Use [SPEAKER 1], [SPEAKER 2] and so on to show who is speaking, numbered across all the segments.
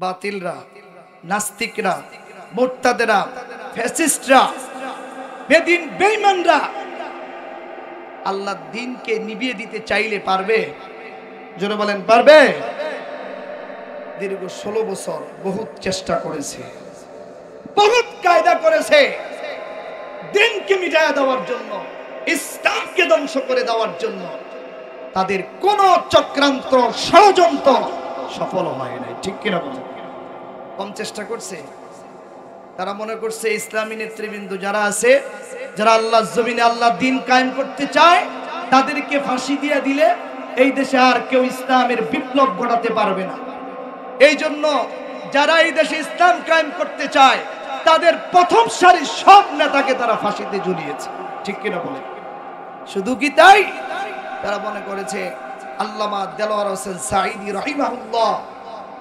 [SPEAKER 1] বাতিলরা, নাস্তিকরা, মুরতাদেরা, ফ্যাসিস্টরা, বেদিন বেঈমানরা আল্লাহর দ্বীনকে নিভিয়ে দিতে চাইলে পারবে? জোরে বলেন, পারবে? দীর্ঘ 16 বছর বহুত চেষ্টা করেছে, বহুত কায়দা করেছে দ্বীনকে মিটায়া দেওয়ার জন্য, ইসলামকে ধ্বংস করে দেওয়ার জন্য। তাদের কোন চক্রান্ত, ষড়যন্ত্র সফল হয় নাই। ঠিক কিনা বলেন? কম চেষ্টা করছে? তারা মনে করছে ইসলামী নেতৃবৃন্দ যারা আছে, যারা আল্লাহর জমিনে আল্লাহর দ্বীন কায়েম করতে চায়, তাদেরকে ফাঁসি দিয়ে দিলে এই দেশে আর কেউ ইসলামের বিপ্লব ঘটাতে পারবে না। এই জন্য যারা এই দেশে ইসলাম কায়েম করতে চায়, তাদের প্রথম সারির সব নেতাকে তারা ফাঁসিতে ঝুলিয়েছে। ঠিক কিনা বলে? শুধু কি তাই? তারা মনে করেছে আল্লামা দেলোয়ার হোসেন সাঈদী রাহিমাহুল্লাহ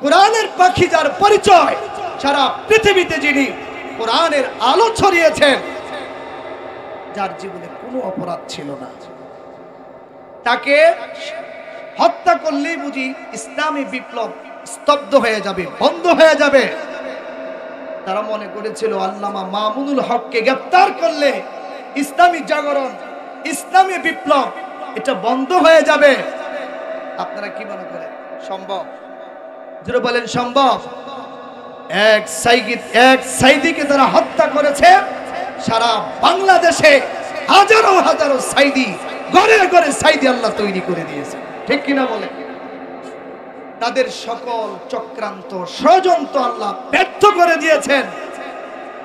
[SPEAKER 1] কোরআনের পাখি, যার পরিচয় সারা পৃথিবীতে, যিনি কোরআনের আলো ছড়িয়েছেন, যার জীবনে কোনো অপরাধ ছিল না, তাকে হত্যা করলেই বুঝি ইসলামী বিপ্লব স্তব্ধ হয়ে যাবে, বন্ধ হয়ে যাবে। তারা মনে করেছিল আল্লামা মামুনুল হককে গ্রেফতার করলে ইসলামী জাগরণ, ইসলামী বিপ্লব এটা বন্ধ হয়ে যাবে। আপনারা কি মনে করেন সম্ভব? যারা বলেন সম্ভব? এক সাইদিকে তারা হত্যা করেছে, সারা বাংলাদেশে হাজারো হাজারো সাইদি, ঘরে ঘরে সাইদি আল্লাহ তৈরি করে দিয়েছে। ঠিক কিনা বলে? তাদের সকল চক্রান্ত, ষড়যন্ত্র আল্লাহ ব্যর্থ করে দিয়েছেন।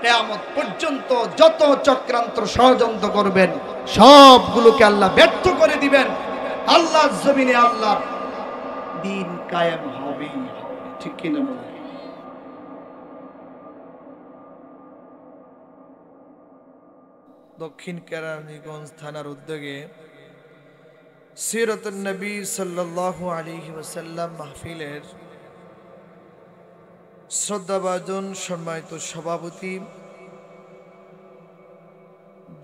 [SPEAKER 1] কিয়ামত পর্যন্ত যত চক্রান্ত, ষড়যন্ত্র করবেন, সবগুলোকে আল্লাহ ব্যর্থ করে দিবেন। আল্লাহর জমিনে আল্লাহর দ্বীন কায়েম হবে। ঠিক কিনা বলে? দক্ষিণ কেরানীগঞ্জ থানার উদ্যোগে সিরাতুন নবী সাল্লাল্লাহু আলাইহি ওয়াসাল্লাম মাহফিলের শ্রদ্ধাভাজন সম্মানিত সভাপতি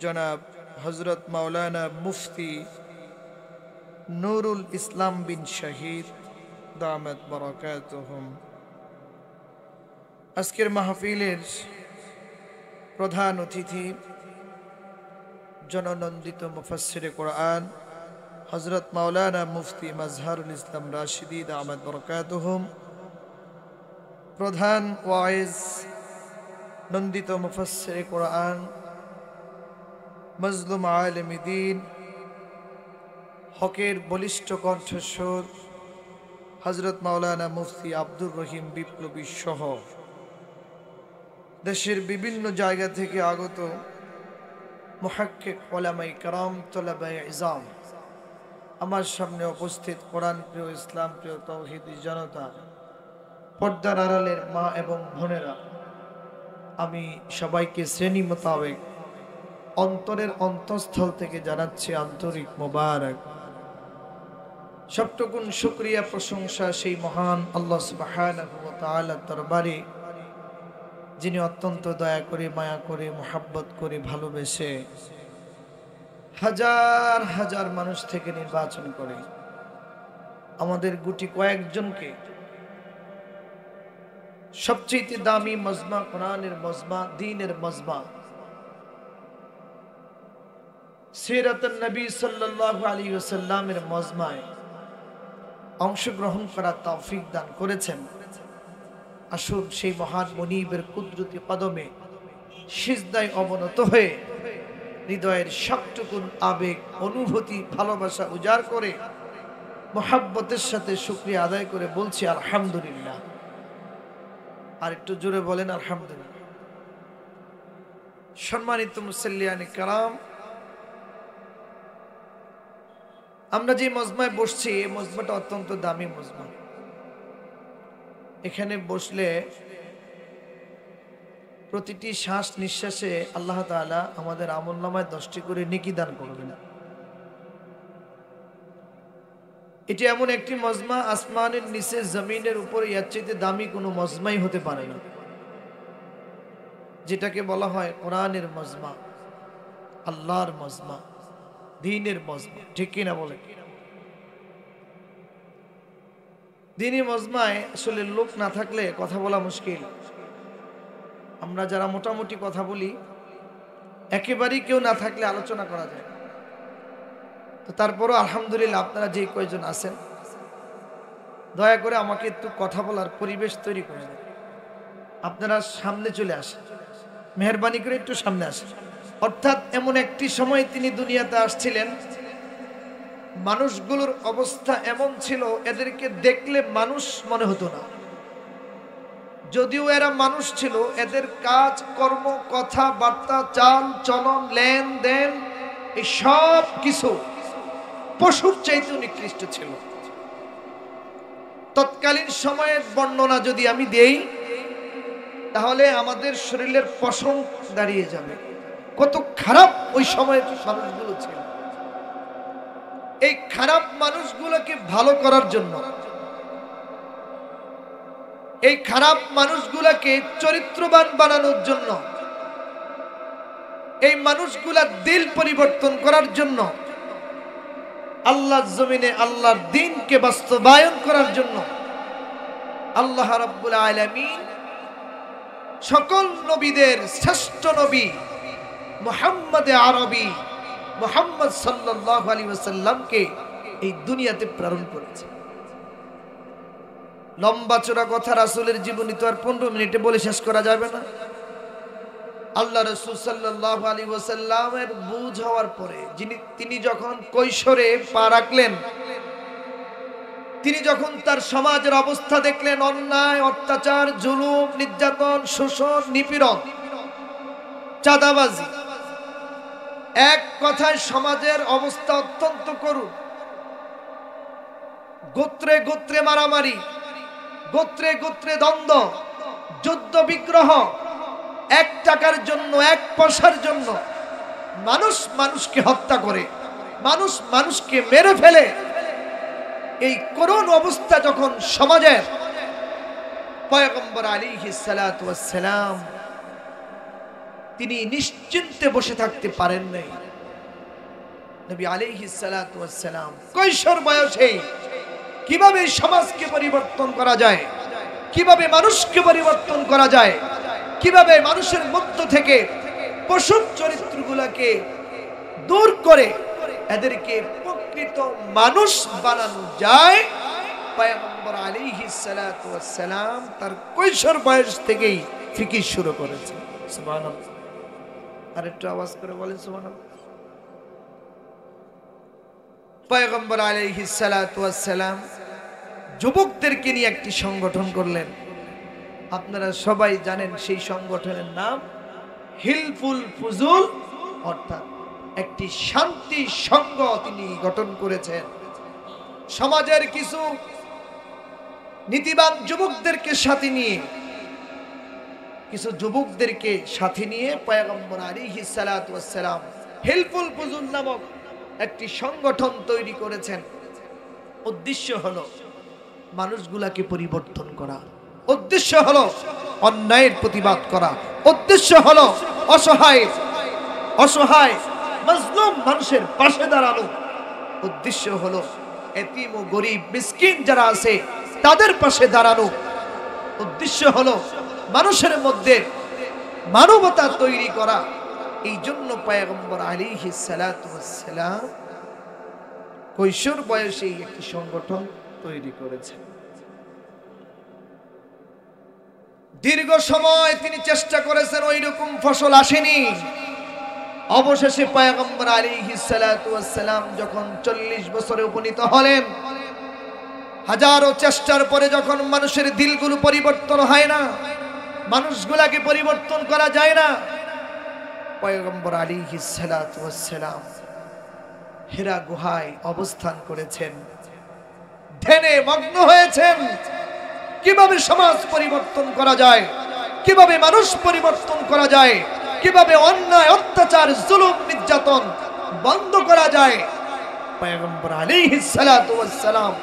[SPEAKER 1] জনাব হযরত মাওলানা মুফতি নুরুল ইসলাম বিন শহীদ দামাত বারাকাতুহুম, আজকের মাহফিলের প্রধান অতিথি জননন্দিত মুফাসসিরে কোরআন হযরত মাওলানা মুফতি মাজহারুল ইসলাম রাশিদী দামাত বারাকাতুহুম, প্রধান ওয়াইজ নন্দিত মুফাসসিরে কোরআন মজলুম আলেমে দ্বীন, হকের বলিষ্ঠ কণ্ঠস্বর হযরত মাওলানা মুফতি আব্দুর রহিম বিপ্লবী সহ দেশের বিভিন্ন জায়গা থেকে আগত মুহাক্কিক উলামায়ে কেরাম, তোলাবায়ে ইলম, আমার সামনে উপস্থিত কোরআন প্রিয়, ইসলাম প্রিয় তাওহীদি জনতা, পর্দার আড়ালের মা এবং বোনেরা, আমি সবাইকে শ্রেণী মোতাবেক অন্তরের অন্তঃস্থল থেকে জানাচ্ছি আন্তরিক মোবারক। সবটুকুন শুকরিয়া, প্রশংসা সেই মহান আল্লাহ সুবহানাহু ওয়া তাআলার দরবারে, যিনি অত্যন্ত দয়া করে, মায়া করে, মোহাব্বত করে, ভালোবেসে হাজার হাজার মানুষ থেকে নির্বাচন করে আমাদের গুটি কয়েকজনকে সবচেয়ে দামি মজমা, কোরআনের মজমা, দ্বীনের মজমা, সিরাতুন নবী সাল্লাল্লাহু আলাইহি ওয়াসাল্লামের মজমায় অংশগ্রহণ করার তৌফিক দান করেছেন। আসুন সেই মহান মুনিবের কুদরতি কদমে সিজদায় অবনত হয়ে হৃদয়ের সবটুকুন আবেগ, অনুভূতি, ভালোবাসা উজাড় করে মুহাব্বতের সাথে শুকরিয়া আদায় করে বলছি আলহামদুলিল্লাহ। আর একটু জোরে বলেন আলহামদুলিল্লাহ। সম্মানিত মুসল্লিয়ানে কেরাম, আমরা যে মজমায় বসছি, এই মজমাটা অত্যন্ত দামি মজমা। এখানে বসলে প্রতিটি শ্বাস নিঃশ্বাসে আল্লাহ তাআলা আমাদের আমলনামায় 10টি করে নেকি দান করবেন। এটি এমন একটি মজমা, আসমানের নিচে, জমিনের উপরে এর চাইতে দামি কোনো মজমাই হতে পারে না, যেটাকে বলা হয় কোরআনের মজমা, আল্লাহর মজমা, দ্বীনের মজমা। ঠিক কিনা বলে? দিনী মজমায় আসলে লোক না থাকলে কথা বলা মুশকিল। আমরা যারা মোটামুটি কথা বলি, একেবারেই কেউ না থাকলে আলোচনা করা যায়। তো তারপরও আলহামদুলিল্লাহ আপনারা যে কয়জন আছেন, দয়া করে আমাকে একটু কথা বলার পরিবেশ তৈরি করে দেন। আপনারা সামনে চলে আসেন, মেহরবানি করে একটু সামনে আসেন। অর্থাৎ এমন একটি সময় তিনি দুনিয়াতে আসছিলেন, মানুষগুলোর অবস্থা এমন ছিল, এদেরকে দেখলে মানুষ মনে হতো না। যদিও এরা মানুষ ছিল, এদের কাজ কর্ম, কথাবার্তা, চাল চলন, লেনদেন, এই সব কিছু পশুর চাইতে নিকৃষ্ট ছিল। তৎকালীন সময়ের বর্ণনা যদি আমি দেই, তাহলে আমাদের শরীরের পশম দাঁড়িয়ে যাবে, কত খারাপ ওই সময়ের মানুষগুলো ছিল। এই খারাপ মানুষগুলোকে ভালো করার জন্য, এই খারাপ মানুষগুলোকে চরিত্রবান বানানোর জন্য, এই মানুষগুলার দিল পরিবর্তন করার জন্য, আল্লাহর জমিনে আল্লাহর দ্বীনকে বাস্তবায়ন করার জন্য আল্লাহ রাব্বুল আলামিন সকল নবীদের শ্রেষ্ঠ নবী মুহাম্মদ আরবী মুহাম্মদ সাল্লাল্লাহু আলাইহি ওয়াসাল্লামকে এই দুনিয়াতে প্রেরণ করেছে। লম্বা চড়া কথা, রাসূলের জীবনী তো আর 15 মিনিটে বলে শেষ করা যাবে না। আল্লাহ রাসূল সাল্লাল্লাহু আলাইহি ওয়াসাল্লামের বুঝ হওয়ার পরে, তিনি যখন কৈশোরে পা রাখলেন, তিনি যখন তার সমাজের অবস্থা দেখলেন, অন্যায়, অত্যাচার, জুলুম, নির্যাতন, শোষণ, নিপীড়ন, চাঁদাবাজি, এক কথায় সমাজের অবস্থা অত্যন্ত করুণ। গোত্রে গোত্রে মারামারি, গোত্রে গোত্রে দ্বন্দ্ব, যুদ্ধ বিগ্রহ, 1 টাকার জন্য, 1 পয়সার জন্য মানুষ মানুষকে হত্যা করে, মানুষ মানুষকে মেরে ফেলে। এই করুণ অবস্থা যখন সমাজের, পয়গম্বর আলাইহিস সালাতু ওয়াস সালাম তিনি নিশ্চিন্তে বসে থাকতে পারেন নাই। নবী আলাইহিস সালাতু ওয়াস সালাম কৈশোর বয়সে কিভাবে সমাজকে পরিবর্তন করা যায়, কিভাবে মানুষকে পরিবর্তন করা যায়, কিভাবে মানুষের মধ্য থেকে পশু চরিত্রগুলোকে দূর করে এদেরকে প্রকৃত মানুষ বানানো যায়, পয়গম্বর আলাইহিস সালাতু ওয়াস সালাম তার কৈশোর বয়স থেকেই ফিকির শুরু করেছেন। সুবহানাল্লাহ। আর একটু আওয়াজ করে বলেন সুবহানাল্লাহ। পয়গম্বর আলাইহিস সালাতু ওয়াস সালাম যুবকদেরকে নিয়ে একটি সংগঠন করলেন। আপনারা সবাই জানেন সেই সংগঠনের নাম হিলফুল ফুজুল, অর্থাৎ একটি শান্তি সংঘ তিনি গঠন করেছেন। সমাজের কিছু নীতিবান যুবকদেরকে সাথে নিয়ে, কিছু যুবকদেরকে সাথে নিয়ে পয়গম্বর আলাইহিস সালাতু ওয়াস সালাম হিলফুল ফুজুল নামক একটি সংগঠন তৈরি করেছেন। উদ্দেশ্য হলো মানুষগুলাকে পরিবর্তন করা, উদ্দেশ্য হলো অন্যায়ের প্রতিবাদ করা, উদ্দেশ্য হলো অসহায় অসহায় মাজলুম মানুষের পাশে দাঁড়ানো, উদ্দেশ্য হলো এতিম ও গরিব মিসকিন যারা আছে তাদের পাশে দাঁড়ানো, উদ্দেশ্য হলো মানুষের মধ্যে মানবতা তৈরি করা। এই জন্য পয়গম্বর আলাইহিস সালাতু ওয়াস সালাম কৈশোর বয়সে একটি সংগঠন তৈরি করেছেন। দীর্ঘ সময় তিনি চেষ্টা করেছেন, ওই রকম ফসল আসেনি। অবশেষে পয়গম্বর আলাইহিস সালাতু ওয়াস সালাম যখন 40 বছরে উপনীত হলেন, হাজারো চেষ্টার পরে যখন মানুষের দিলগুলো পরিবর্তন হয় না, মানুষগুলাকে পরিবর্তন করা যায় না, পয়গম্বর আলাইহিস সালাতু ওয়াস সালাম হিরা গুহায় অবস্থান করেছেন, ধ্যানে মগ্ন হয়েছেন। কিভাবে সমাজ পরিবর্তন করা যায়, কিভাবে মানুষ পরিবর্তন করা যায়, কিভাবে অন্যায়, অত্যাচার, জুলুম, নির্যাতন বন্ধ করা যায়। পয়গম্বর আলাইহিস সালাতু ওয়াস সালাম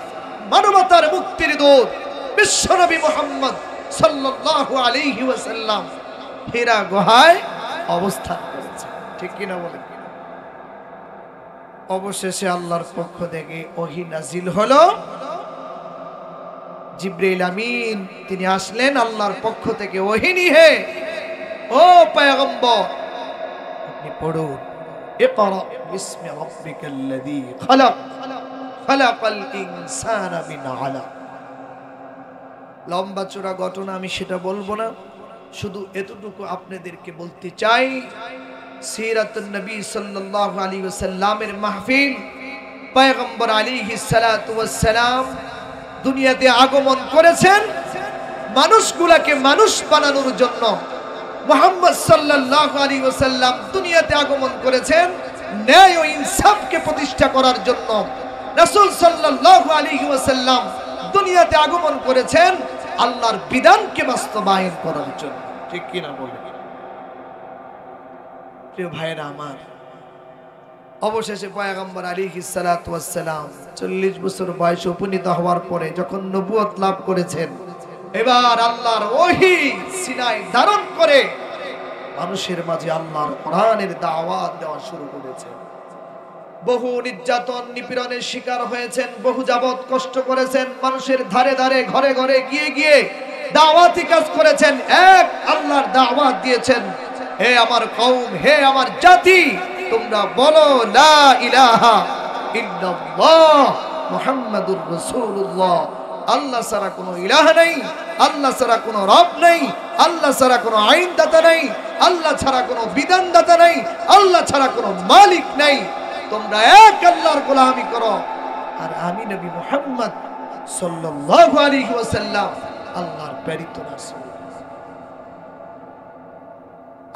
[SPEAKER 1] মানবতার মুক্তির দূত বিশ্বনবী মুহাম্মদ সাল্লাল্লাহু আলাইহি ওয়াসাল্লাম হিরা গুহায় অবস্থান করেছেন। ঠিক কিনা বলেন? অবশেষে আল্লাহর পক্ষ থেকে ওহী নাজিল হলো, জিবরাইল আমিন তিনি আসলেন আল্লাহর পক্ষ থেকে ওহী নিয়ে। ও পয়গম্বর আপনি পড়ুন, ইকরা বিসমি রাব্বিকাল্লাযী খালাক খালাকাল ইনসানা মিন আলাক। লম্বা চূড়া ঘটনা আমি সেটা বলবো না, শুধু এতটুকু আপনাদেরকে বলতে চাই, সিরাতুন নবী সাল্লাল্লাহু আলাইহি ওয়াসাল্লামের মাহফিল, পয়গম্বর আলাইহিস সালাতু ওয়াস সালাম দুনিয়াতে আগমন করেছেন মানুষগুলোকে মানুষ বানানোর জন্য। মুহাম্মদ সাল্লাল্লাহু আলাইহি ওয়াসাল্লাম দুনিয়াতে আগমন করেছেন ন্যায় ও ইনসাফকে প্রতিষ্ঠা করার জন্য। রাসূল সাল্লাল্লাহু আলাইহি ওয়াসাল্লাম দুনিয়াতে আগমন করেছেন আল্লাহর বিধানকে বাস্তবায়ন করার জন্য। ঠিক কি না বলেন? প্রিয় ভাইরা আমার, অবশেষে পয়গম্বর আলাইহিস সালাতু ওয়াস সালাম 40 বছর বয়সে উপনীত হওয়ার পরে যখন নবুয়ত লাভ করেছেন, এবার আল্লাহর ওহী সিনায় ধারণ করে মানুষের মাঝে আল্লাহর কোরআনের দাওয়াত দেওয়া শুরু করেছেন। বহু নির্যাতন নিপীড়নের শিকার হয়েছেন, বহু যাবত কষ্ট করেছেন, মানুষের ধারে ধারে ঘরে ঘরে গিয়ে গিয়ে দাওয়াতি কাজ করেছেন, এক আল্লাহর দাওয়াত দিয়েছেন, হে আমার কওম, হে আমার জাতি, তোমরা বলো লা ইলাহা ইল্লাল্লাহ মুহাম্মাদুর রাসূলুল্লাহ। আল্লাহ ছাড়া কোনো ইলাহ নাই, আল্লাহ ছাড়া কোনো রব নাই, আল্লাহ ছাড়া কোনো আইনদাতা নাই, আল্লাহ ছাড়া কোনো বিধানদাতা নাই, আল্লাহ ছাড়া কোনো মালিক নাই। তোমরা এক আল্লাহর গোলামি করো, আর আমি নবী মুহাম্মদ সাল্লাল্লাহু আলাইহি ওয়াসাল্লাম আল্লাহর প্রেরিত রাসূল।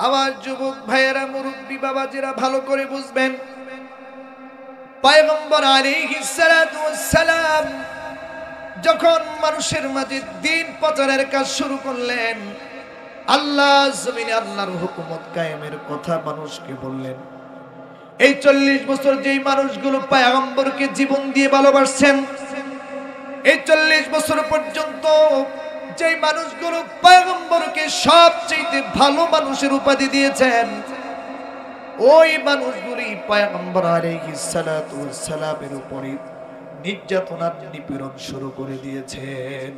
[SPEAKER 1] আমার যুবক ভাইয়েরা, মুরব্বী বাবাজিরা ভালো করে বুঝবেন, পয়গম্বর আলাইহিস সালাতু ওয়াস সালাম যখন মানুষের মাঝে দ্বীন প্রচারের কাজ শুরু করলেন, আল্লাহ জমিনে আল্লাহর হুকুমত কায়েমের কথা মানুষকে বললেন। এই 40 বছর যেই মানুষগুলো পয়গম্বরকে জীবন দিয়ে ভালোবাসছেন, এই 40 বছর পর্যন্ত যেই মানুষগুলো পয়গম্বরকে সবচেয়ে ভালো মানুষের উপাধি দিয়েছেন, ওই মানুষগুলি পয়গম্বর আলাইহিস সালাতু ওয়াস সালামের উপরে নির্যাতন আর নিপীড়ন শুরু করে দিয়েছেন।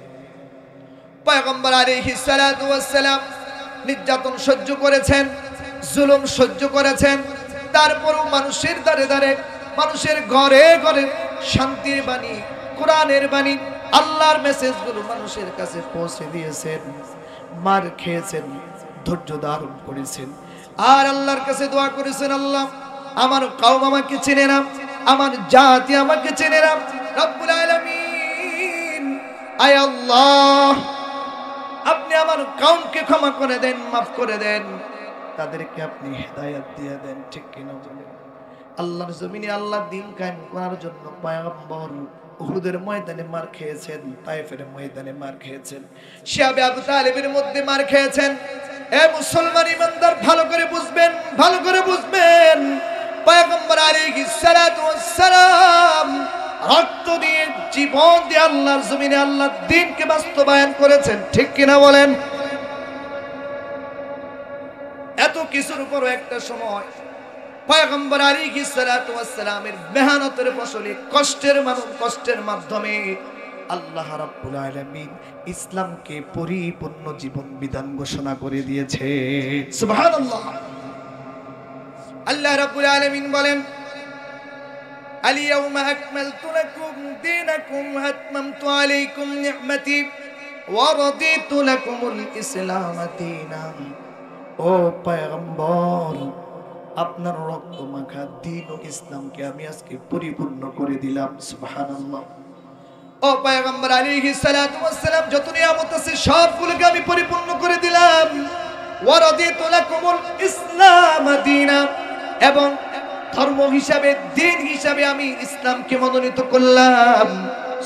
[SPEAKER 1] পয়গম্বর আলাইহিস সালাতু ওয়াস সালাম নির্যাতন সহ্য করেছেন, জুলুম সহ্য করেছেন, তারপরও মানুষের দ্বারে দ্বারে, মানুষের ঘরে ঘরে শান্তির বাণী, কোরআনের বাণী, আল্লাহর মেসেজগুলো মানুষের কাছে পৌঁছে দিয়েছেন। মার খেয়েছেন, ধৈর্য ধারণ করেছেন, আর আল্লাহর কাছে দোয়া করেছেন, আল্লাহ আমার কওম আমাকে চেনে না, আমার জাতি আমাকে চেনে না, রব্বুল আলামিন আয় আল্লাহ আপনি আমার কওমকে ক্ষমা করে দেন, মাফ করে দেন, তাদেরকে আপনি হেদায়েত দিয়ে দেন। ঠিক কিনা বলেন? আল্লাহর জমিনে আল্লাহর দ্বীন কায়েম করার জন্য পয়গম্বর উহুদের ময়দানে মার খেয়েছেন, তায়েফের ময়দানে মার খেয়েছেন, শিহাবে আবু তালেবের মধ্যে মার খেয়েছেন। এ মুসলমান ইমানদার ভালো করে বুঝবেন, ভালো করে বুঝবেন, পয়গম্বর আলাইহিস সালাতু ওয়াস সালাম রক্ত দিয়ে, জীবন দিয়ে আল্লাহর জমিনে আল্লাহর দ্বীনকে বাস্তবায়ন করেছেন। ঠিক কিনা বলেন? এত কিছুর উপরও একটা সময় পয়গম্বর আলাইহিস সালাতু ওয়াস সালামের মেহনতের ফসলে, কষ্টের মাধ্যমে আল্লাহ রাব্বুল আলামিন ইসলামকে পরিপূর্ণ জীবন বিধান ঘোষণা করে দিয়েছে। সুবহানাল্লাহ। আল্লাহ রাব্বুল আলামিন বলেন, আল-ইয়াওমা আকমালতু লাকুম দীনাকুম ওয়া আতমামতু আলাইকুম নি'মাতি ওয়া রাদিতু লাকুমুল ইসলাম দীনান। ও পয়গম্বর, আপনার রক্ত মাখা দ্বীন ও ইসলামকে আমি আজকে পরিপূর্ণ করে দিলাম। সুবহানাল্লাহ। ও পয়গম্বর আলাইহিস সালাতু ওয়াস সালাম, যত নিয়ামত আছে সবগুলোকে আমি পরিপূর্ণ করে দিলাম। ওয়া রাদিতু লাকুমুল ইসলাম দীনা, এবং ধর্ম হিসাবে, দ্বীন হিসাবে আমি ইসলামকে মনোনীত করলাম।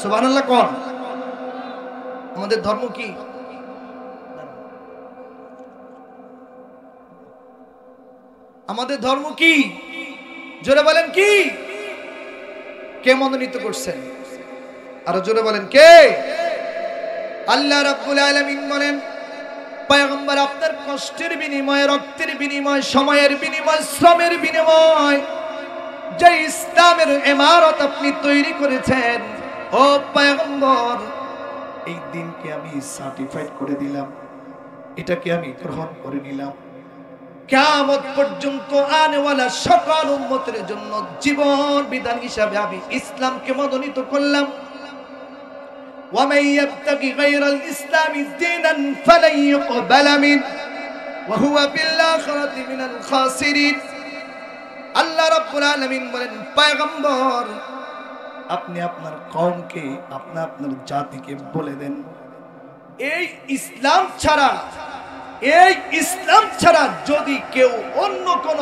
[SPEAKER 1] সুবহানাল্লাহ। কোন আমাদের ধর্ম কি? আমাদের ধর্ম কি? জোরে বলেন কি? কে মনোনীত করছেন? আরো জোরে বলেন কে? আল্লাহ রাব্বুল আলামিন বলেন, পয়গম্বর আপনার কষ্টের বিনিময়ে, রক্তের বিনিময়ে, সময়ের বিনিময়ে, শ্রমের বিনিময়ে যে ইসলামের ইমারত আপনি তৈরি করেছেন, ও পয়গম্বর এই দিনকে আমি সার্টিফাইড করে দিলাম, এটাকে আমি গ্রহণ করে নিলাম। কিয়ামত পর্যন্ত আনেওয়ালা সকল উম্মতের জন্য জীবন বিধান হিসাবে আমি ইসলামকে মনোনীত করলাম। ومن يبتغي غير الإسلام دينا فلن يقبل منه وهو بالآخرة من الخاسرين। আল্লাহ রাব্বুল আলামিন বলেন, পয়গম্বর আপনি আপনার কওমকে, আপনার জাতিকে বলে দেন, এই ইসলাম ছাড়া যদি কেউ অন্য কোন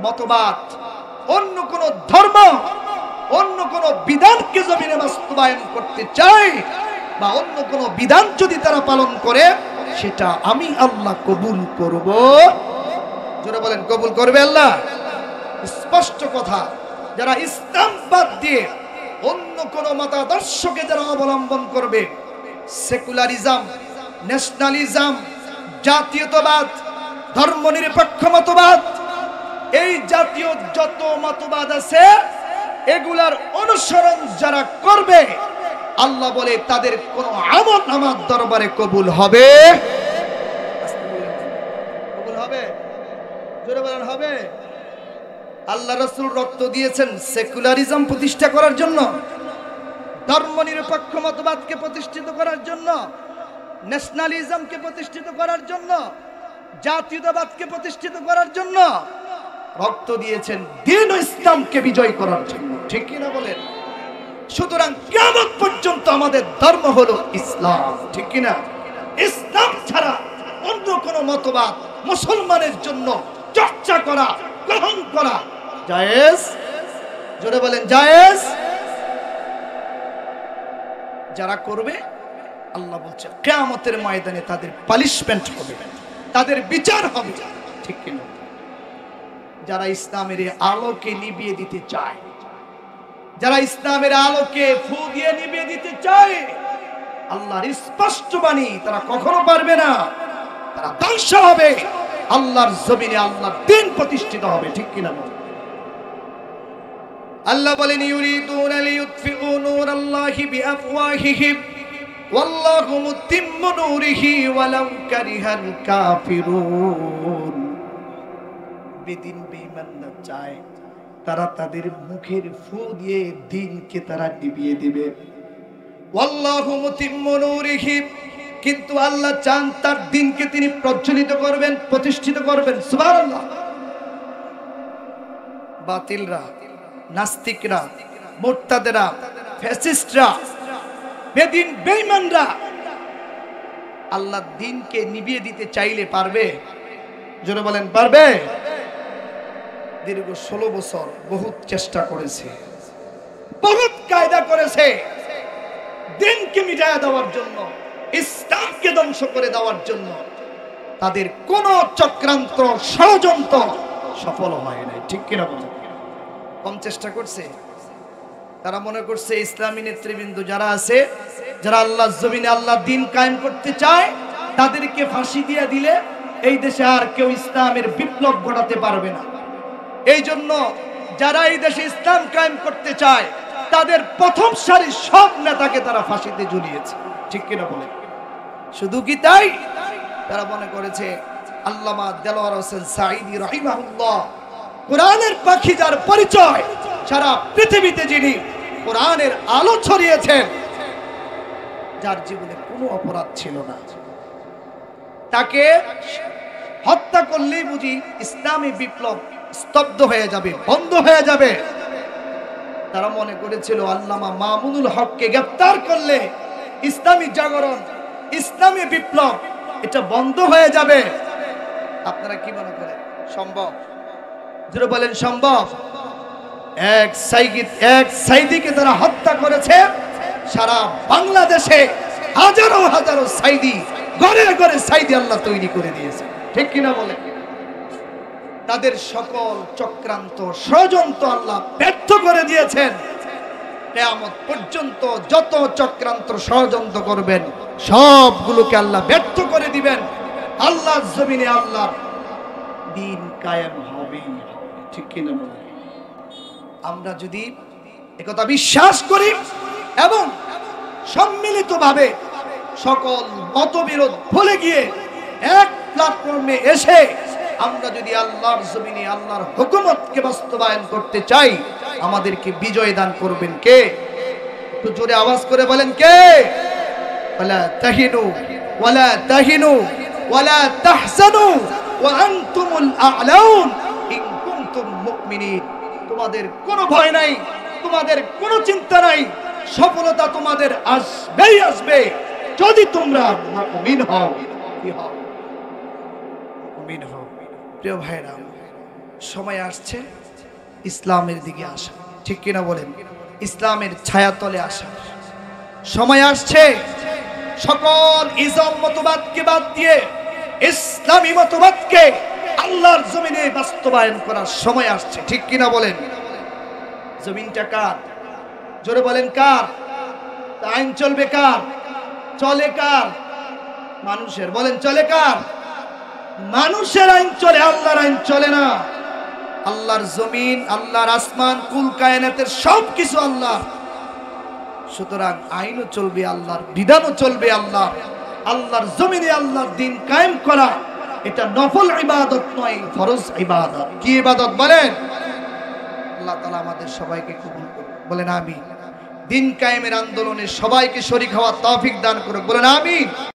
[SPEAKER 1] মতবাদ, অন্য কোন ধর্ম, অন্য কোন বিধানকে জমিনে বাস্তবায়ন করতে চায় বা অন্য কোন বিধান যদি তারা পালন করে, সেটা আমি আল্লাহ কবুল করব। যারা বলেন কবুল করবে আল্লাহ? স্পষ্ট কথা। যারা ইসলাম বাদ দিয়ে অন্য কোন মতাদর্শকে যারা অবলম্বন করবে, সেকুলারিজম, ন্যাশনালিজম, জাতীয়তাবাদ, ধর্মনিরপেক্ষ মতবাদ, এই জাতীয় যত মতবাদ আছে এগুলার অনুসরণ যারা করবে, আল্লাহ বলে তাদের কোনো আমল আমার দরবারে কবুল হবে। কবুল হবে? জোরে বলেন হবে? আল্লাহ রাসূল রক্ত দিয়েছেন সেকুলারিজম প্রতিষ্ঠা করার জন্য, ধর্মনিরপেক্ষ মতবাদকে প্রতিষ্ঠিত করার জন্য, ন্যাশনালিজমকে প্রতিষ্ঠিত করার জন্য, জাতীয়তাবাদকে প্রতিষ্ঠিত করার জন্য। রক্ত দিয়েছেন দ্বীন ইসলামকে বিজয় করার জন্য, ঠিক কি না বলেন? সুতরাং কিয়ামত পর্যন্ত আমাদের ধর্ম হলো ইসলাম, ঠিক কি না? ইসলাম ছাড়া অন্য কোন মতবাদ মুসলমানের জন্য চর্চা করা, গ্রহণ করা জায়েজ? জোরে বলেন জায়েজ? যারা করবে, আল্লাহ বলছে কিয়ামতের ময়দানে তাদের পানিশমেন্ট হবে, তাদের বিচার হবে, ঠিক কি না? যারা ইসলামের আলোকে নিভিয়ে দিতে চায়, যারা ইসলামের আলোকে ফু দিয়ে নিভিয়ে দিতে চায়, আল্লাহর স্পষ্ট বাণী, তারা কখনো পারবে না, তারা ধ্বংস হবে। আল্লাহর জমিনে আল্লাহর দ্বীন প্রতিষ্ঠিত হবে, ঠিক কি না? আল্লাহ বলেন, ইউরিদুনা লিইউতফিউ নূরাল্লাহি বিআফওয়াহিহিম ওয়াল্লাহু মুতিম্মু নূরিহি ওয়ালাউ কারিহাল কাফিরুন। বেদিন বেঈমানরা চায় তারা তাদের মুখের ফু দিয়ে দ্বীনকে তারা নিভিয়ে দিবে। ওয়াল্লাহু মুতিম্মু নূরিহি, কিন্তু আল্লাহ চান তার দ্বীনকে তিনি প্রজ্বলিত করবেন, প্রতিষ্ঠিত করবেন। সুবহানাল্লাহ। বাতিলরা, নাস্তিকরা, মুরতাদেরা, ফ্যাসিস্টরা, বেদিন বেঈমানরা আল্লাহর দ্বীনকে নিভিয়ে দিতে চাইলে পারবে? জোরে বলেন পারবে? দীর্ঘ 16 বছর বহুত চেষ্টা করেছে, বহুত কায়দা করেছে দ্বীনকে মিটায়া দেওয়ার জন্য, ইসলামকে ধ্বংস করে দেওয়ার জন্য। তাদের কোন চক্রান্ত, ষড়যন্ত্র সফল হয় নাই, ঠিক কিনা বলেন? কম চেষ্টা করছে। তারা মনে করছে ইসলামী নেতৃবৃন্দ যারা আছে, যারা আল্লাহর জমিনে আল্লাহর দ্বীন কায়েম করতে চায়, তাদেরকে ফাঁসি দিয়ে দিলে এই দেশে আর কেউ ইসলামের বিপ্লব ঘটাতে পারবে না। এই জন্য যারা এই দেশে ইসলাম কায়েম করতে চায়, তাদের প্রথম সারির সব নেতাকে তারা ফাঁসিতে ঝুলিয়েছে, ঠিক কিনা বলে? শুধু কি তাই? তারা মনে করেছে আল্লামা দেলোয়ার হোসেন সাঈদী রাহিমাহুল্লাহ কোরআনের পাখি, যার পরিচয় সারা পৃথিবীতে, যিনি কোরআনের আলো ছড়িয়েছেন, যার জীবনে কোনো অপরাধ ছিল না, তাকে হত্যা করলেই বুঝি ইসলামী বিপ্লব স্তব্ধ হয়ে যাবে, বন্ধ হয়ে যাবে। তারা মনে করেছিল আল্লামা মামুনুল হককে গ্রেফতার করলে ইসলামী জাগরণ, ইসলামী বিপ্লব এটা বন্ধ হয়ে যাবে। আপনারা কি মনে করেন সম্ভব? যারা বলেন সম্ভব? এক সাইদীকে তারা হত্যা করেছে, সারা বাংলাদেশে হাজারো হাজারো সাইদী, ঘরে ঘরে সাইদী আল্লাহ তৈরি করে দিয়েছে, ঠিক কিনা বলেন? তাদের সকল চক্রান্ত, ষড়যন্ত্র আল্লাহ ব্যর্থ করে দিয়েছেন। কিয়ামত পর্যন্ত যত চক্রান্ত, ষড়যন্ত্র করবেন, সবগুলোকে আল্লাহ ব্যর্থ করে দিবেন। আল্লাহর জমিনে আল্লাহর দ্বীন কায়েম হবে, ঠিক কিনা বলেন? আমরা যদি একথা বিশ্বাস করি এবং সম্মিলিতভাবে সকল মতবিরোধ ভুলে গিয়ে এক প্ল্যাটফর্মে এসে আমরা যদি আল্লাহর জমিনে আল্লাহর হুকুমতকে বাস্তবায়ন করতে চাই, আমাদেরকে বিজয় দান করবেন কে? একটু জোরে আওয়াজ করে বলেন কে? ওয়ালা তাহিনু ওয়ালা তাহিনু ওয়ালা তাহজানু ওয়া আনতুমুল আ'লাউন ইন কুনতুম মুমিনিন। তোমাদের কোনো ভয় নাই, তোমাদের কোনো চিন্তা নাই, সফলতা তোমাদের আসবেই আসবে যদি তোমরা মুমিন হও। কি হও? মুমিন হও। প্রিয় ভাইরা, সময় আসছে ইসলামের দিকে আসা, ঠিক কিনা বলেন? ইসলামের ছায়াতলে আসা সময় আসছে। সকল ইজম মতবাদকে বাদ দিয়ে ইসলামী মতবাদকে আল্লাহর জমিনে বাস্তবায়ন করার সময় আসছে, ঠিক কিনা বলেন? জমিনটা কার? জোরে বলেন কার? আইন চলবে কার? চলে কার? মানুষের। বলেন চলে কার? মানুষের আইন চলে, আল্লাহর আইন চলে না। আল্লাহর জমিন, আল্লাহর আসমান, কুল কায়নাতের সবকিছু আল্লাহ। সুতরাং আইনও চলবে আল্লাহর, বিধানও চলবে আল্লাহ। আল্লাহর জমিনে আল্লাহর দ্বীন কায়েম করা এটা নফল ইবাদত নয়, ফরজ ইবাদত। কি ইবাদত বলেন? আল্লাহ তাআলা আমাদের সবাইকে কবুল করুন, বলেন আমিন। দ্বীন কায়েমের আন্দোলনে সবাইকে শরীক হওয়ার তৌফিক দান করুন, বলেন আমিন।